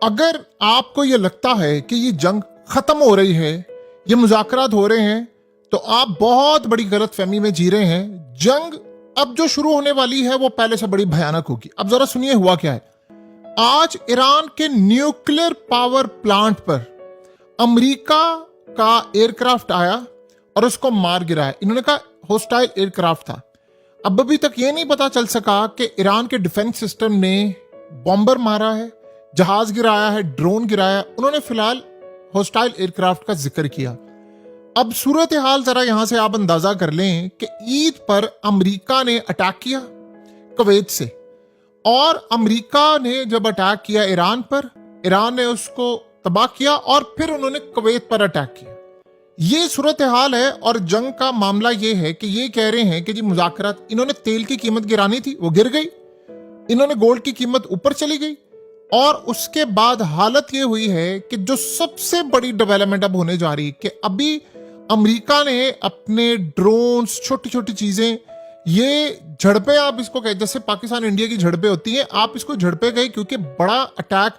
अगर आपको ये लगता है कि ये जंग खत्म हो रही है, ये मुज़ाकरात हो रहे हैं, तो आप बहुत बड़ी गलतफहमी में जी रहे हैं। जंग अब जो शुरू होने वाली है वो पहले से बड़ी भयानक होगी। अब जरा सुनिए हुआ क्या है। आज ईरान के न्यूक्लियर पावर प्लांट पर अमेरिका का एयरक्राफ्ट आया और उसको मार गिराया। इन्होंने कहा होस्टाइल एयरक्राफ्ट था। अब अभी तक ये नहीं पता चल सका कि ईरान के डिफेंस सिस्टम ने बॉम्बर मारा है, जहाज गिराया है, ड्रोन गिराया। उन्होंने फिलहाल होस्टाइल एयरक्राफ्ट का जिक्र किया। अब सूरत हाल जरा यहां से आप अंदाजा कर लें कि ईद पर अमेरिका ने अटैक किया कुवैत से, और अमेरिका ने जब अटैक किया ईरान पर, ईरान ने उसको तबाह किया और फिर उन्होंने कुवैत पर अटैक किया। ये सूरत हाल है। और जंग का मामला ये है कि ये कह रहे हैं कि जी मुज़ाकरात, इन्होंने तेल की कीमत गिरानी थी, वो गिर गई। इन्होंने गोल्ड की कीमत ऊपर चली गई। और उसके बाद हालत ये हुई है कि जो सबसे बड़ी डेवलपमेंट अब होने जा रही है कि अभी अमेरिका ने अपने ड्रोन्स, छोटी छोटी चीजें, ये झड़पें, आप इसको कहें जैसे पाकिस्तान इंडिया की झड़पें होती हैं, आप इसको झड़पे गए क्योंकि बड़ा अटैक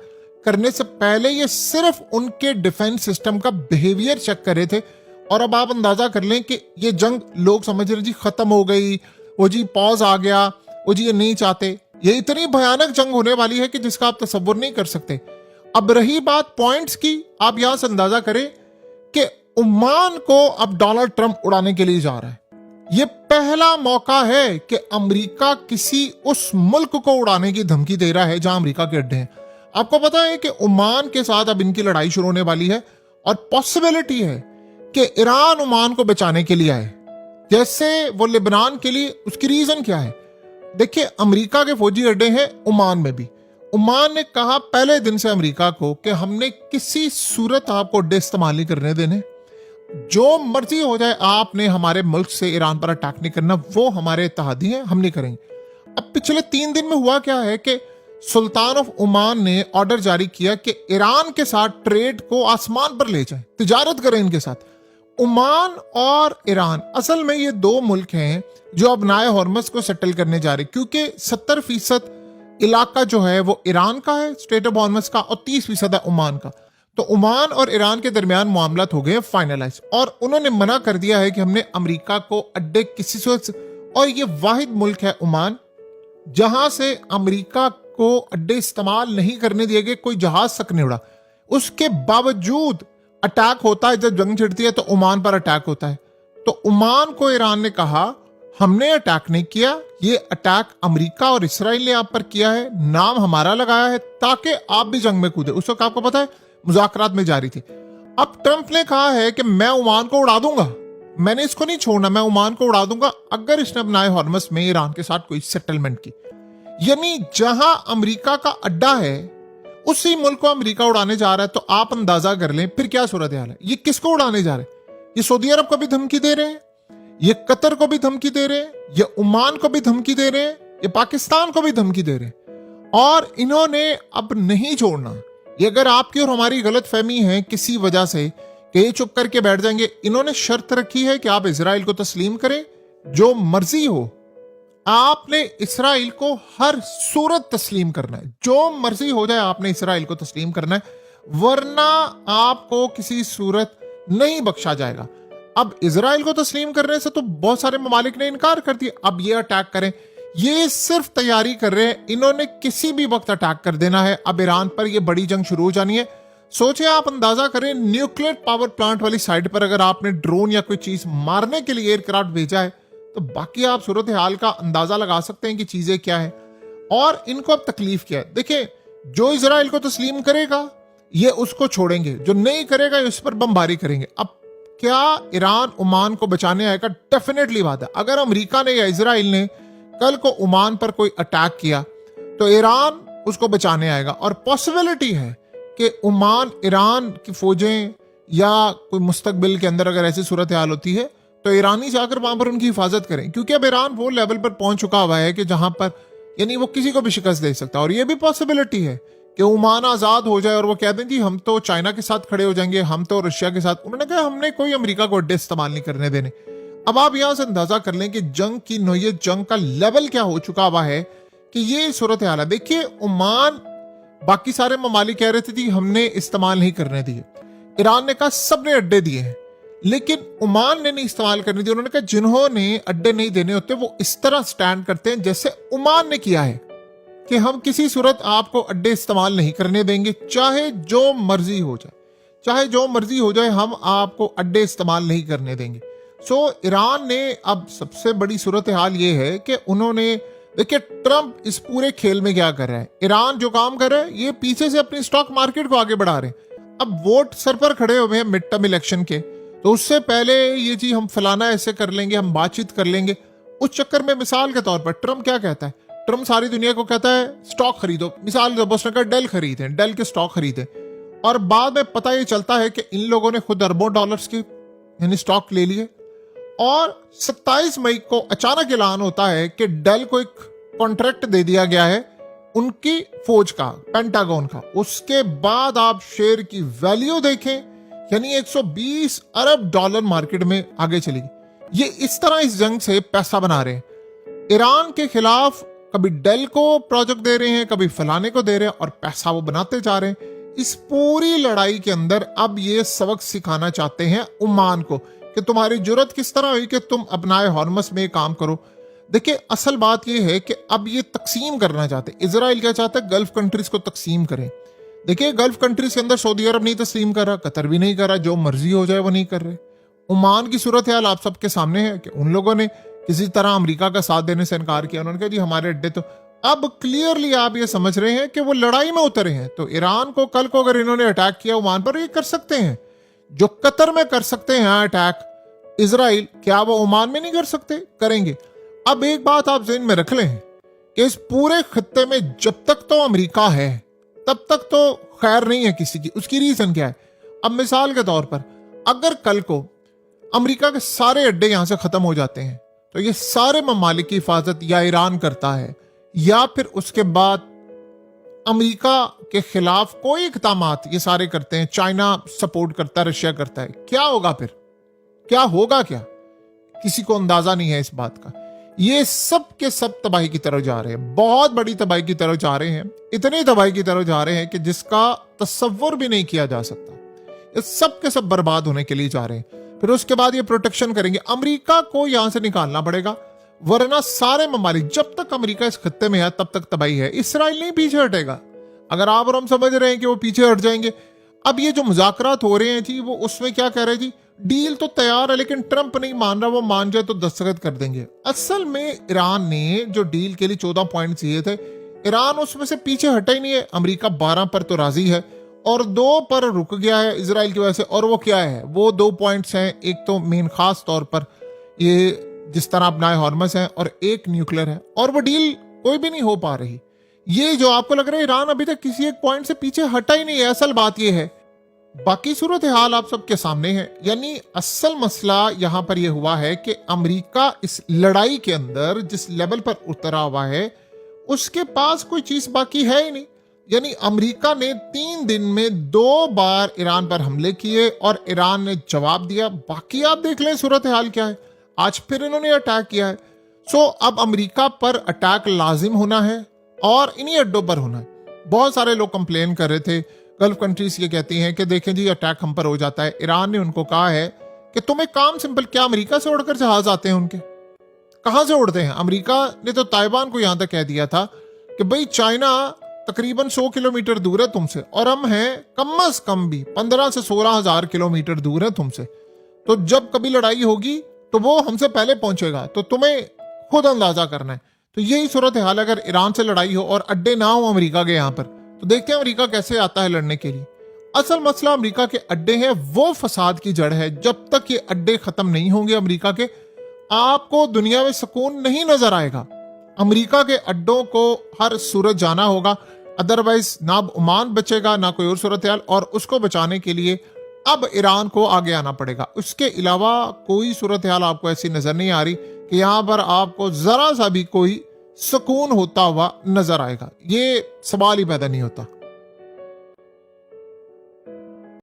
करने से पहले ये सिर्फ उनके डिफेंस सिस्टम का बिहेवियर चेक कर रहे थे। और अब आप अंदाजा कर लें कि ये जंग लोग समझ रहे जी खत्म हो गई, वो जी पॉज आ गया, वो जी ये नहीं चाहते। ये इतनी भयानक जंग होने वाली है कि जिसका आप तसव्वुर नहीं कर सकते। अब रही बात पॉइंट्स की, आप यहां से अंदाजा करें कि ओमान को अब डोनाल्ड ट्रंप उड़ाने के लिए जा रहा है। ये पहला मौका है कि अमेरिका किसी उस मुल्क को उड़ाने की धमकी दे रहा है जहां अमेरिका के अड्डे हैं। आपको पता है कि ओमान के साथ अब इनकी लड़ाई शुरू होने वाली है और पॉसिबिलिटी है कि ईरान ओमान को बचाने के लिए आए, जैसे वो लेबनान के लिए। उसकी रीजन क्या है? देखिए, अमेरिका के फौजी अड्डे हैं ओमान में भी। ओमान ने कहा पहले दिन से अमेरिका को कि हमने किसी सूरत आपको अड्डे इस्तेमाल नहीं करने देने, जो मर्जी हो जाए, आपने हमारे मुल्क से ईरान पर अटैक नहीं करना, वो हमारे इत्तेहादी हैं, हम नहीं करेंगे। अब पिछले 3 दिन में हुआ क्या है कि सुल्तान ऑफ ओमान ने ऑर्डर जारी किया कि ईरान के साथ ट्रेड को आसमान पर ले जाए, तिजारत करें इनके साथ। ओमान और ईरान असल में ये 2 मुल्क हैं जो अब नाए हॉर्मस को सेटल करने जा रहे, क्योंकि 70% इलाका जो है वो ईरान का है, स्टेट ऑफ हॉर्मस का, और 30% है ओमान का। तो ओमान और ईरान के दरमियान मामला हो गए फाइनलाइज, और उन्होंने मना कर दिया है कि हमने अमेरिका को अड्डे किसी से, और ये वाहिद मुल्क है ओमान जहां से अमेरिका को अड्डे इस्तेमाल नहीं करने दिए गए, कोई जहाज तक नहीं उड़ा। उसके बावजूद अटैक होता है, जब जंग छिड़ती है तो ओमान पर अटैक होता है। तो ओमान को ईरान ने कहा हमने अटैक नहीं किया, ये अटैक अमेरिका और इसराइल ने आप पर किया है, नाम हमारा लगाया है ताकि आप भी जंग में कूदे। उस वक्त आपको पता है मुज़ाकरात में जारी थी। अब ट्रंप ने कहा है कि मैं ओमान को उड़ा दूंगा, मैंने इसको नहीं छोड़ना, मैं ओमान को उड़ा दूंगा अगर इसने अपनाए हॉर्मस में ईरान के साथ कोई सेटलमेंट की। यानी जहां अमेरिका का अड्डा है उसी मुल्क को अमेरिका उड़ाने जा रहा है। तो आप अंदाजा कर लें फिर क्या सूरत हाल है। ये किसको उड़ाने जा रहे हैं? ये सऊदी अरब को भी धमकी दे रहे हैं, ये कतर को भी धमकी दे रहे हैं, ये ओमान को भी धमकी दे रहे हैं, ये पाकिस्तान को भी धमकी दे रहे हैं। और इन्होंने अब नहीं छोड़ना। ये अगर आपकी और हमारी गलत फहमी है किसी वजह से कि ये चुप करके बैठ जाएंगे, इन्होंने शर्त रखी है कि आप इजराइल को तस्लीम करें, जो मर्जी हो, आपने इसराइल को हर सूरत तस्लीम करना है, जो मर्जी हो जाए आपने इसराइल को तस्लीम करना है, वरना आपको किसी सूरत नहीं बख्शा जाएगा। अब इसराइल को तस्लीम करने से तो बहुत सारे ममालिक ने इनकार कर दिया, अब ये अटैक करें। ये सिर्फ तैयारी कर रहे हैं, इन्होंने किसी भी वक्त अटैक कर देना है। अब ईरान पर ये बड़ी जंग शुरू हो जानी है। सोचिए, आप अंदाजा करें, न्यूक्लियर पावर प्लांट वाली साइड पर अगर आपने ड्रोन या कोई चीज मारने के लिए एयरक्राफ्ट भेजा है, तो बाकी आप सूरत हाल का अंदाजा लगा सकते हैं कि चीजें क्या है। और इनको अब तकलीफ क्या है। देखिए, जो इजराइल को तस्लीम करेगा ये उसको छोड़ेंगे, जो नहीं करेगा उस पर बमबारी करेंगे। अब क्या ईरान ओमान को बचाने आएगा? डेफिनेटली बात है। अगर अमेरिका ने या इजराइल ने कल को ओमान पर कोई अटैक किया तो ईरान उसको बचाने आएगा, और पॉसिबिलिटी है कि ओमान, ईरान की फौजें या कोई मुस्तकबिल के अंदर अगर ऐसी सूरत हाल होती है तो ईरानी जाकर वहां पर उनकी हिफाजत करें, क्योंकि अब ईरान वो लेवल पर पहुंच चुका हुआ है कि जहां पर यानी वो किसी को भी शिकस्त दे सकता है। और ये भी पॉसिबिलिटी है कि ओमान आजाद हो जाए और वो कह दें जी हम तो चाइना के साथ खड़े हो जाएंगे, हम तो रशिया के साथ। उन्होंने कहा हमने कोई अमेरिका को अड्डे इस्तेमाल नहीं करने देने। अब आप यहां से अंदाजा कर लें कि जंग की नौयत, जंग का लेवल क्या हो चुका हुआ है कि ये सूरत हाल है। देखिए, ओमान बाकी सारे ममालिक कह रहे थे कि हमने इस्तेमाल नहीं करने दिए। ईरान ने कहा सबने अड्डे दिए हैं, लेकिन ओमान ने नहीं इस्तेमाल करने दिए। उन्होंने कहा जिन्होंने अड्डे नहीं देने होते वो इस तरह स्टैंड करते हैं जैसे ओमान ने किया है कि हम किसी सूरत आपको अड्डे इस्तेमाल नहीं करने देंगे, चाहे जो मर्जी हो जाए, चाहे जो मर्जी हो जाए, हम आपको अड्डे इस्तेमाल नहीं करने देंगे। सो ईरान ने अब सबसे बड़ी सूरत हाल ये है कि उन्होंने, देखिए ट्रंप इस पूरे खेल में क्या कर रहा है, ईरान जो काम कर रहा है ये पीछे से अपनी स्टॉक मार्केट को आगे बढ़ा रहे हैं। अब वोट सर पर खड़े हुए हैं मिड टर्म इलेक्शन के, तो उससे पहले ये जी हम फलाना ऐसे कर लेंगे, हम बातचीत कर लेंगे। उस चक्कर में मिसाल के तौर पर ट्रंप क्या कहता है, ट्रंप सारी दुनिया को कहता है स्टॉक खरीदो। मिसाल के उसने कहा डेल खरीदें, डेल के स्टॉक खरीदें, और बाद में पता ये चलता है कि इन लोगों ने खुद अरबों डॉलर्स के यानी स्टॉक ले लिए। और 27 मई को अचानक ऐलान होता है कि डेल को एक कॉन्ट्रैक्ट दे दिया गया है उनकी फौज का, पेंटागन का। उसके बाद आप शेयर की वैल्यू देखें, यानी 120 अरब डॉलर मार्केट में आगे चली गई। ये इस तरह इस जंग से पैसा बना रहे हैं ईरान के खिलाफ, कभी डेल को प्रोजेक्ट दे रहे हैं, कभी फलाने को दे रहे हैं, और पैसा वो बनाते जा रहे हैं। इस पूरी लड़ाई के अंदर अब ये सबक सिखाना चाहते हैं ओमान को कि तुम्हारी जुर्रत किस तरह हुई कि तुम अपनाए हॉर्मस में काम करो। देखिए असल बात ये है कि अब ये तकसीम करना चाहते हैं। इजराइल क्या चाहता है, गल्फ कंट्रीज को तकसीम करें। देखिए गल्फ कंट्रीज के अंदर सऊदी अरब नहीं तस्लीम कर रहा, कतर भी नहीं कर रहा, जो मर्जी हो जाए वो नहीं कर रहे। ओमान की सूरत हाल आप सबके सामने है कि उन लोगों ने किसी तरह अमेरिका का साथ देने से इनकार किया। उन्होंने कहा जी हमारे अड्डे तो, अब क्लियरली आप ये समझ रहे हैं कि वो लड़ाई में उतरे हैं। तो ईरान को कल को अगर इन्होंने अटैक किया ओमान पर, ये कर सकते हैं। जो कतर में कर सकते हैं अटैक इजराइल, क्या वो ओमान में नहीं कर सकते? करेंगे। अब एक बात आप ज़हन में रख लें कि इस पूरे खत्ते में जब तक तो अमेरिका है तब तक तो खैर नहीं है किसी की। उसकी रीजन क्या है? अब मिसाल के तौर पर अगर कल को अमेरिका के सारे अड्डे यहां से खत्म हो जाते हैं तो ये सारे ममालिक की हिफाजत या ईरान करता है या फिर उसके बाद अमेरिका के खिलाफ कोई इकदामात ये सारे करते हैं। चाइना सपोर्ट करता है, रशिया करता है। क्या होगा फिर? क्या होगा? क्या किसी को अंदाजा नहीं है इस बात का। ये सब के सब तबाही की तरफ जा रहे हैं, बहुत बड़ी तबाही की तरफ जा रहे हैं। इतनी तबाही की तरफ जा रहे हैं कि जिसका तसव्वुर भी नहीं किया जा सकता। ये सब के सब बर्बाद होने के लिए जा रहे हैं। फिर उसके बाद ये प्रोटेक्शन करेंगे। अमेरिका को यहां से निकालना पड़ेगा, वरना सारे ममालिक, जब तक अमेरिका इस खत्ते में है तब तक तबाही है। इसराइल नहीं पीछे हटेगा। अगर आप और हम समझ रहे हैं कि वो पीछे हट जाएंगे। अब ये जो मुज़ाकरात हो रहे हैं जी, वो उसमें क्या कह रहे हैं जी, डील तो तैयार है लेकिन ट्रंप नहीं मान रहा, वो मान जाए तो दस्तखत कर देंगे। असल में ईरान ने जो डील के लिए 14 पॉइंट दिए थे, ईरान उसमें से पीछे हटा ही नहीं है। अमेरिका 12 पर तो राजी है और 2 पर रुक गया है इजराइल की वजह से। और वो क्या है? वो 2 पॉइंट्स हैं। एक तो मेन खास तौर पर ये जिस तरह अपनाए हॉर्मस है, और एक न्यूक्लियर है, और वो डील कोई भी नहीं हो पा रही। ये जो आपको लग रहा है ईरान अभी तक किसी एक पॉइंट से पीछे हटा ही नहीं है, असल बात ये है। बाकी सूरत हाल आप सबके सामने है। यानी असल मसला यहां पर यह हुआ है कि अमेरिका इस लड़ाई के अंदर जिस लेवल पर उतरा हुआ है उसके पास कोई चीज बाकी है ही नहीं। यानी अमेरिका ने 3 दिन में 2 बार ईरान पर हमले किए और ईरान ने जवाब दिया। बाकी आप देख लें सूरत हाल क्या है। आज फिर इन्होंने अटैक किया है। सो अब अमेरिका पर अटैक लाजिम होना है और इन्हीं अड्डों पर होना है। बहुत सारे लोग कंप्लेन कर रहे थे, गल्फ कंट्रीज ये कहती हैं कि देखें जी अटैक हम पर हो जाता है। ईरान ने उनको कहा है कि तुम एक काम सिंपल, क्या अमेरिका से उड़कर जहाज आते हैं उनके? कहां से उड़ते हैं? अमेरिका ने तो ताइवान को यहां तक कह दिया था कि भाई चाइना तकरीबन 100 किलोमीटर दूर है तुमसे और हम हैं कम अज कम भी 15 से 16 हजार किलोमीटर दूर है तुमसे। तो जब कभी लड़ाई होगी तो वो हमसे पहले पहुंचेगा। तो तुम्हें खुद अंदाजा करना है। तो यही सूरत हाल, अगर ईरान से लड़ाई हो और अड्डे ना हो अमेरिका के यहाँ पर, तो देखते हैं अमेरिका कैसे आता है लड़ने के लिए। असल मसला अमेरिका के अड्डे हैं, वो फसाद की जड़ है। जब तक ये अड्डे खत्म नहीं होंगे अमेरिका के, आपको दुनिया में सुकून नहीं नजर आएगा। अमेरिका के अड्डों को हर सूरत जाना होगा, अदरवाइज ना ओमान बचेगा ना कोई और सूरत हाल। और उसको बचाने के लिए अब ईरान को आगे आना पड़ेगा। उसके अलावा कोई सूरत हाल आपको ऐसी नजर नहीं आ रही कि यहां पर आपको जरा सा भी कोई सुकून होता हुआ नजर आएगा। ये सवाल ही पैदा नहीं होता।